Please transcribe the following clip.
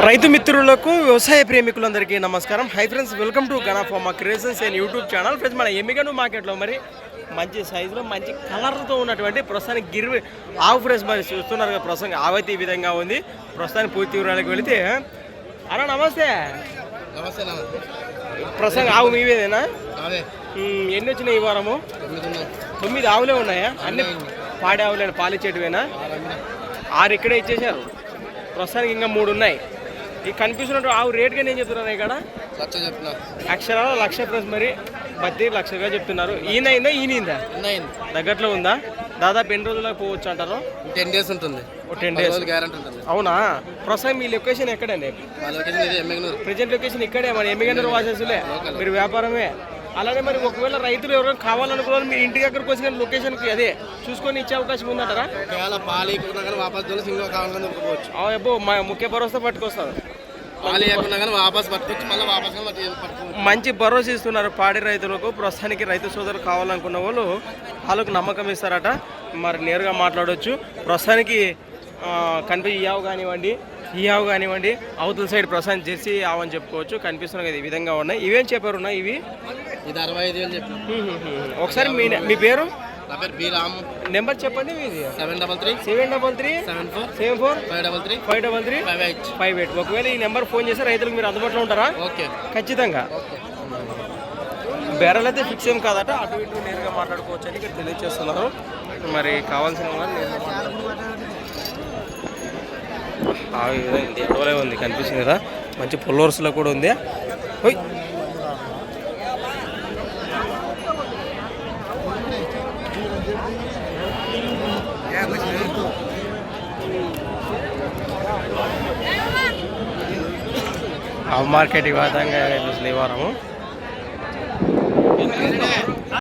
రైతు మిత్రులకు వ్యవసాయ ప్రేమికులందరికీ నమస్కారం. Hi friends, welcome to Gana pharma creations and YouTube channel. Friends, మన ఎమ్మిగను మార్కెట్లో మరి మంచి సైజులో మంచి కలర్తో ఉన్నటువంటి ప్రస్తుతానికి గిర్వి ఆవు ఫ్రెండ్స్ మరి చూస్తున్నారు కదా. ప్రస్తుతానికి ఆవైతే ఈ విధంగా ఉంది. ప్రస్తుతానికి పూర్తి వివరాలకు వెళితే అన్న నమస్తే. ప్రస్తుతానికి ఆవు మీవేదేనా? ఎన్ని వచ్చినాయి ఈ వారము? 9 ఆవులే ఉన్నాయా? అన్ని పాడి ఆవులే, పాలిచ్చేటివేనా? 6 ఇక్కడే ఇచ్చేసారు. ప్రస్తుతానికి ఇంకా 3 ఉన్నాయి. ఈ కనిపిస్తున్నట్టు ఆవు రేట్గా నేను చెప్తున్నాను ఇక్కడ అక్షరాలు 1,00,000 ప్లస్ మరి 1,00,000గా చెప్తున్నారు. ఈయనైందా ఈయనైందా దగ్గరలో ఉందా? దాదాపు ఎన్ని రోజులకు పోవచ్చు అంటారు? 10 డేస్ ఉంటుంది. 10 డేస్ గ్యారెంటీ ఉంటుంది. అవునా? ప్రస్తుతం మీ లొకేషన్ ఎక్కడండి? ప్రజెంట్ లొకేషన్ ఇక్కడే మన ఎమ్మిగనూరు వాసెస్లే. మీరు వ్యాపారమే. అలానే మరి ఒకవేళ రైతులు ఎవరైనా కావాలనుకున్నారు మీ ఇంటి దగ్గరకు వచ్చిన లొకేషన్కి అదే చూసుకొని ఇచ్చే అవకాశం ఉందంటారా? అబ్బో ముఖ్య భరోసా పట్టుకొస్తారు. మంచి భరోసా ఇస్తున్నారు పాడి రైతులకు. ప్రస్తుతానికి రైతు సోదరులు కావాలనుకున్న వాళ్ళు వాళ్ళకు నమ్మకం ఇస్తారట. మరి నేరుగా మాట్లాడవచ్చు. ప్రస్తుతానికి కనిపించి ఈ ఆవు కానివ్వండి, ఈ ఆవు కానివ్వండి, అవతల సైడ్ ప్రస్తుతానికి జెర్సీ ఆవు అని చెప్పుకోవచ్చు. కనిపిస్తున్నాయి కదా ఈ విధంగా ఉన్నాయి. ఇవేం చెప్పారు ఉన్నాయి ఇవి? ఇది 65,000 చెప్పి. ఒకసారి మీ పేరు నెంబర్ చెప్పండి. 733747453358358. ఒకవేళ ఈ నెంబర్ ఫోన్ చేస్తే రైతులకు మీరు అందుబాటులో ఉంటారా? ఓకే, ఖచ్చితంగా. బేరాలు అయితే ఫిక్స్ ఏం కాదట. అటు ఇటు నేరుగా మాట్లాడుకోవచ్చు అని ఇక్కడ తెలియజేస్తున్నారు. మరి కావాల్సిన ఎడవలే ఉంది, కనిపిస్తుంది కదా. మంచి పుల్లవర్స్లో కూడా ఉంది. మార్కెట్ ఈ విధంగా చూస్తుంది ఈ వారము.